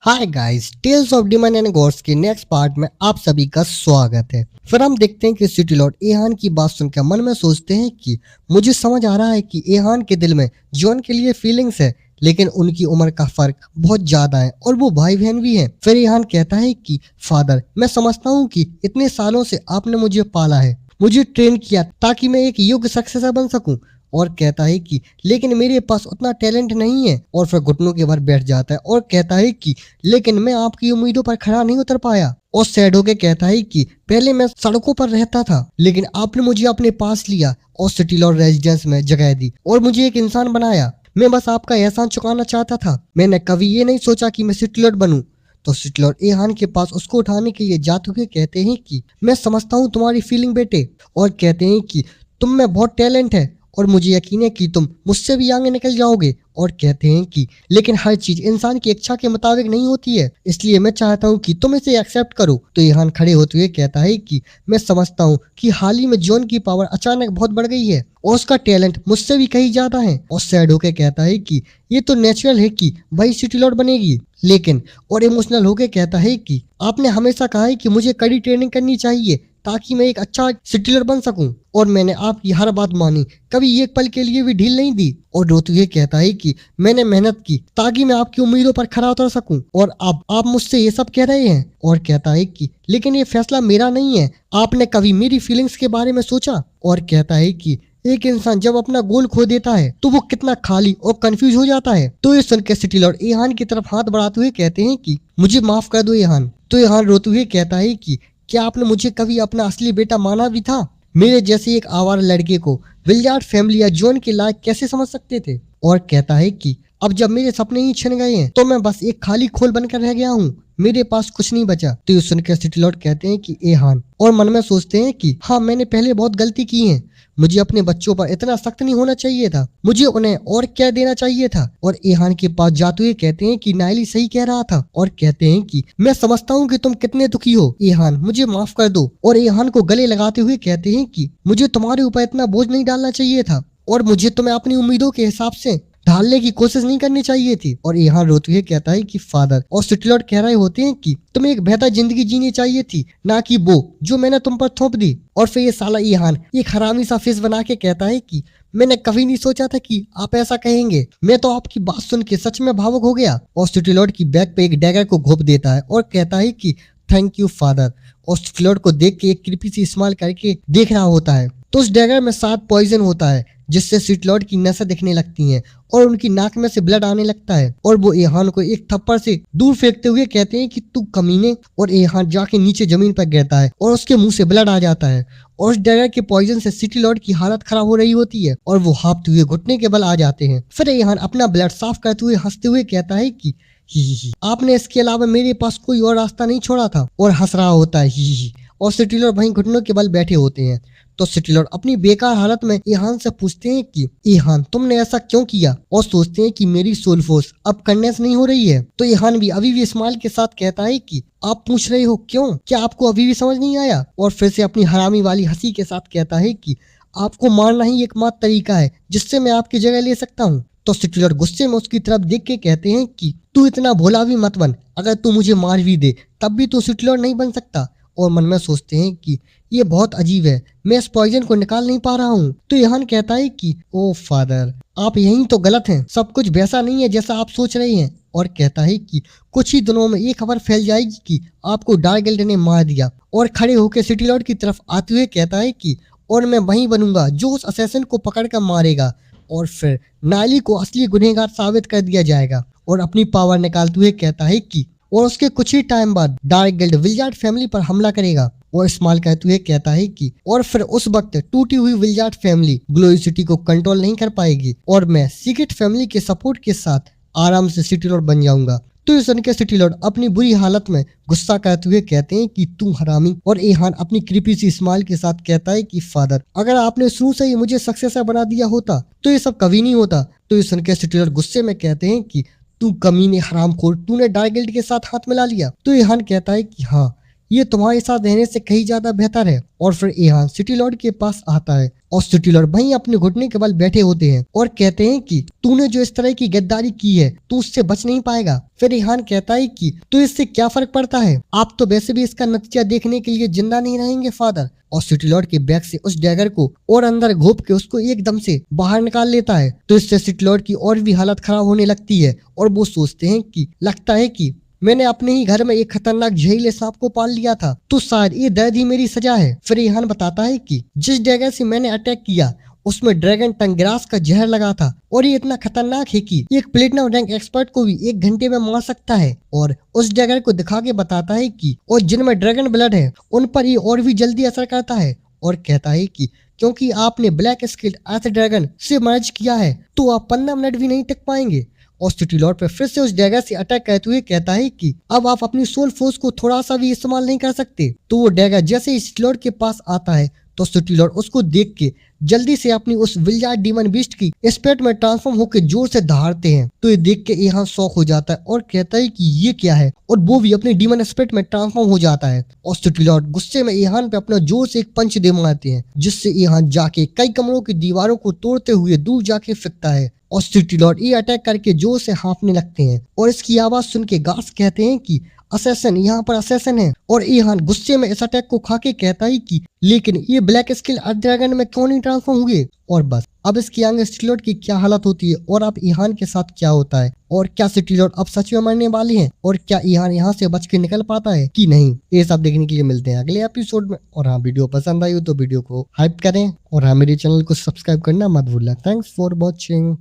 Hi guys, tales of demon and gods के next part में आप सभी का स्वागत है। फिर हम देखते हैं कि सिटी लॉर्ड एहान की बात सुनकर मन में सोचते हैं कि मुझे समझ आ रहा है कि एहान के दिल में जॉन के लिए फीलिंग्स है, लेकिन उनकी उम्र का फर्क बहुत ज्यादा है और वो भाई बहन भी हैं। फिर एहान कहता है कि फादर, मैं समझता हूँ कि इतने सालों से आपने मुझे पाला है, मुझे ट्रेन किया ताकि मैं एक योग्य सक्सेसर बन सकूं। और कहता है कि लेकिन मेरे पास उतना टैलेंट नहीं है। और फिर घुटनों के भर बैठ जाता है और कहता है कि लेकिन मैं आपकी उम्मीदों पर खड़ा नहीं उतर पाया। और सैड होके कहता है कि पहले मैं सड़कों पर रहता था, लेकिन आपने मुझे अपने पास लिया और सिटी लॉर्ड रेजिडेंस में जगह दी और मुझे एक इंसान बनाया। मैं बस आपका एहसान चुकाना चाहता था, मैंने कभी ये नहीं सोचा कि मैं सिटी लॉर्ड बनूं। तो सिटी लॉर्ड एहान के पास उसको उठाने के लिए जाते हुए कहते हैं कि मैं समझता हूँ तुम्हारी फीलिंग बेटे, और कहते हैं कि तुम में बहुत टैलेंट है और मुझे यकीन है कि तुम मुझसे भी आगे निकल जाओगे। और कहते हैं कि लेकिन हर चीज इंसान की इच्छा के मुताबिक नहीं होती है, इसलिए मैं चाहता हूँ कि तुम इसे एक्सेप्ट करो। तो एहान खड़े होते हुए कहता है कि मैं समझता हूँ कि हाल ही में जॉन की पावर अचानक बहुत बढ़ गई है और उसका टैलेंट मुझसे भी कहीं ज्यादा है। और सैड होकर कहता है कि ये तो नेचुरल है कि भाई सिटी लॉर्ड बनेगी, लेकिन और इमोशनल होकर कहता है कि आपने हमेशा कहा है कि मुझे कड़ी ट्रेनिंग करनी चाहिए ताकि मैं एक अच्छा सिटीलर बन सकूं, और मैंने आपकी हर बात मानी, कभी एक पल के लिए भी ढील नहीं दी। और रोते हुए कहता है कि मैंने मेहनत की ताकि मैं आपकी उम्मीदों पर खरा उतर सकूं, और अब आप मुझसे ये सब कह रहे हैं। और कहता है कि लेकिन ये फैसला मेरा नहीं है, आपने कभी मेरी फीलिंग्स के बारे में सोचा। और कहता है कि एक इंसान जब अपना गोल खो देता है तो वो कितना खाली और कंफ्यूज हो जाता है। तो ये सुनकर सिटी लॉर्ड एहान की तरफ हाथ बढ़ाते हुए कहते हैं कि मुझे माफ कर दो एहान। तो एहान रोते हुए कहता है कि क्या आपने मुझे कभी अपना असली बेटा माना भी था? मेरे जैसे एक आवारा लड़के को विलियर्ड फैमिली या जॉन के लायक कैसे समझ सकते थे? और कहता है कि अब जब मेरे सपने ही छिन गए हैं तो मैं बस एक खाली खोल बनकर रह गया हूँ, मेरे पास कुछ नहीं बचा। तो ये सुनकर सिटी लॉर्ड कहते हैं कि एहान, और मन में सोचते हैं कि हाँ, मैंने पहले बहुत गलती की है, मुझे अपने बच्चों पर इतना सख्त नहीं होना चाहिए था, मुझे उन्हें और क्या देना चाहिए था। और एहान के पास जाते हुए कहते हैं कि नाइली सही कह रहा था, और कहते हैं कि मैं समझता हूँ कि तुम कितने दुखी हो एहान, मुझे माफ कर दो। और एहान को गले लगाते हुए कहते हैं कि मुझे तुम्हारे ऊपर इतना बोझ नहीं डालना चाहिए था, और मुझे तुम्हें अपनी उम्मीदों के हिसाब से ढालने की कोशिश नहीं करनी चाहिए थी। और यहाँ रोते हुए कहता है कि फादर, और सिटी लॉर्ड कह रहे होते हैं कि तुम्हें एक बेहतर जिंदगी जीनी चाहिए थी, ना कि वो जो मैंने तुम पर थोप दी। और फिर ये साला ईहान एक हरामी सा फेस बना के कहता है कि मैंने कभी नहीं सोचा था कि आप ऐसा कहेंगे, मैं तो आपकी बात सुन के सच में भावुक हो गया। और सिटी लॉर्ड की बैक पे एक डैगर को घोप देता है और कहता है कि थैंक यू फादर। और सिटी लॉर्ड को देख के एक कृपी सी स्माइल करके देख रहा होता है। तो उस डैगर में 7 पॉइजन होता है, जिससे सिटी लॉर्ड की नसें दिखने लगती हैं और उनकी नाक में से ब्लड आने लगता है। और वो एहान को एक थप्पड़ से दूर फेंकते हुए कहते हैं कि तू कमीने। और एहान जाके नीचे जमीन पर गिरता है और उसके मुंह से ब्लड आ जाता है। और उस डैगर के पॉइजन से सिटी लॉर्ड की हालत खराब हो रही होती है और वो हांफते हुए घुटने के बल आ जाते हैं। फिर एहान अपना ब्लड साफ करते हुए हंसते हुए कहता है कि ही, आपने इसके अलावा मेरे पास कोई और रास्ता नहीं छोड़ा था। और हंस रहा होता है ही। और सिटी लॉर्ड वहीं घुटनों के बल बैठे होते हैं। तो सिटी लॉर्ड अपनी बेकार हालत में ईहान से पूछते हैं कि ईहान, तुमने ऐसा क्यों किया? और सोचते हैं कि मेरी सोल फोर्स अब कंडेंस नहीं हो रही है। तो ईहान भी अभी भी स्माइल के साथ कहता है कि आप पूछ रहे हो क्यों, क्या आपको अभी भी समझ नहीं आया? और फिर से अपनी हरामी वाली हंसी के साथ कहता है कि आपको मारना ही एकमात्र तरीका है जिससे मैं आपकी जगह ले सकता हूँ। तो सिटी लॉर्ड गुस्से में उसकी तरफ देख के कहते हैं कि तू इतना भोला भी मत बन, अगर तू मुझे मार भी दे तब भी तू सिटी लॉर्ड नहीं बन सकता। और मन में सोचते हैं कि ये बहुत अजीब है, मैं इस पॉइजन को निकाल नहीं पा रहा हूँ। तो यहान कहता है कि ओ फादर, आप यहीं तो गलत हैं, सब कुछ वैसा नहीं है जैसा आप सोच रहे हैं। और कहता है कि कुछ ही दिनों में ये खबर फैल जाएगी कि आपको डार्क गिल्ड ने मार दिया। और खड़े होकर सिटी लॉर्ड की तरफ आते हुए कहता है कि और मैं वहीं बनूंगा जो उस असैसिन को पकड़ कर मारेगा, और फिर नाइली को असली गुनहगार साबित कर दिया जाएगा। और अपनी पावर निकालते हुए कहता है कि और उसके कुछ ही टाइम बाद डार्क गिल्ड विलियर्ड फैमिली पर हमला करेगा। और इस्तेमाल करते हुए कहता है कि और फिर उस वक्त टूटी हुई विलियर्ड फैमिली ग्लोई सिटी को कंट्रोल नहीं कर पाएगी और मैं सीक्रेट फैमिली के सपोर्ट के साथ आराम से सिटी लॉर्ड बन जाऊंगा। तो ये सुन के सिटी लॉर्ड अपनी बुरी हालत में गुस्सा करते हुए कहते हैं कि तू हरामी। और एहान अपनी क्रीपी सी स्माइल के साथ कहता है कि फादर, अगर आपने शुरू से ही मुझे सक्सेसर बना दिया होता तो ये सब कभी नहीं होता। तो ये सुन के सिटी लॉर्ड गुस्से में कहते हैं कि तू कमीने हरामखोर, तूने डार्क गिल्ड के साथ हाथ मिला लिया। तो एहान कहता है कि हाँ, ये तुम्हारे साथ रहने से कहीं ज्यादा बेहतर है। और फिर ईहान सिटी लॉर्ड के पास आता है और सिटी लॉर्ड वहीं अपने घुटने के बल बैठे होते हैं और कहते हैं कि तूने जो इस तरह की गद्दारी की है तू उससे बच नहीं पाएगा। फिर ईहान कहता है कि तो इससे क्या फर्क पड़ता है, आप तो वैसे भी इसका नतीजा देखने के लिए जिंदा नहीं रहेंगे फादर। और सिटी लॉर्ड के बैग से उस डैगर को और अंदर घोप के उसको एकदम से बाहर निकाल लेता है। तो इससे सिटी लॉर्ड की और भी हालत खराब होने लगती है और वो सोचते हैं कि लगता है कि मैंने अपने ही घर में एक खतरनाक जहरीले सांप को पाल लिया था, तो शायद ये दर्द ही मेरी सजा है। फिर ईहान बताता है कि जिस डैगर से मैंने अटैक किया उसमें ड्रैगन टंग ग्रास का जहर लगा था और ये इतना खतरनाक है कि एक प्लेटिनम रैंक एक्सपर्ट को भी 1 घंटे में मार सकता है। और उस डैगर को दिखा के बताता है कि और जिनमें ड्रैगन ब्लड है उन पर ये और भी जल्दी असर करता है। और कहता है कि क्योंकि आपने ब्लैक स्किल्ड अर्थ ड्रैगन से मर्ज किया है तो आप 15 मिनट भी नहीं टिक पाएंगे। और सिटी लॉर्ड पर फिर से उस डैगर से अटैक करते हुए कहता है कि अब आप अपनी सोल फोर्स को थोड़ा सा भी इस्तेमाल नहीं कर सकते। तो वो डैगर जैसे ही सिटी लॉर्ड के पास आता है तो सिटी लॉर्ड उसको देख के जल्दी से अपनी उस विजार्ड डीमन बीस्ट की स्पिरिट में ट्रांसफॉर्म होकर जोर से दहाड़ते हैं। तो ये देख के ईहान शॉक हो जाता है और कहता है कि ये क्या है, और वो भी अपने डीमन स्पिरिट में ट्रांसफॉर्म हो जाता है। और सिटी लॉर्ड गुस्से में ईहान पे अपना जोर से एक पंच दे मारते हैं जिससे ईहान जाके कई कमरों की दीवारों को तोड़ते हुए दूर जाके फेंकता है। और सिटी लॉर्ड ये अटैक करके जोर से हाँफने लगते हैं और इसकी आवाज सुन के गार्ड्स कहते हैं कि असैसन, यहाँ पर असैसन है। और ईहान गुस्से में इस अटैक को खा के कहता है कि लेकिन ये ब्लैक स्किल अर्थ ड्रैगन में क्यों नहीं ट्रांसफॉर्म हुए। और बस अब इसकी आगे सिटी लॉर्ड की क्या हालत होती है और अब ईहान के साथ क्या होता है, और क्या सिटी लॉर्ड अब सच में मरने वाले हैं, और क्या ईहान यहाँ से बच के निकल पाता है कि नहीं, ये सब देखने के लिए मिलते हैं अगले एपिसोड में। और हाँ, वीडियो पसंद आई हो तो वीडियो को हाइप करें और हाँ, मेरे चैनल को सब्सक्राइब करना मत भूलना। Thanks for watching.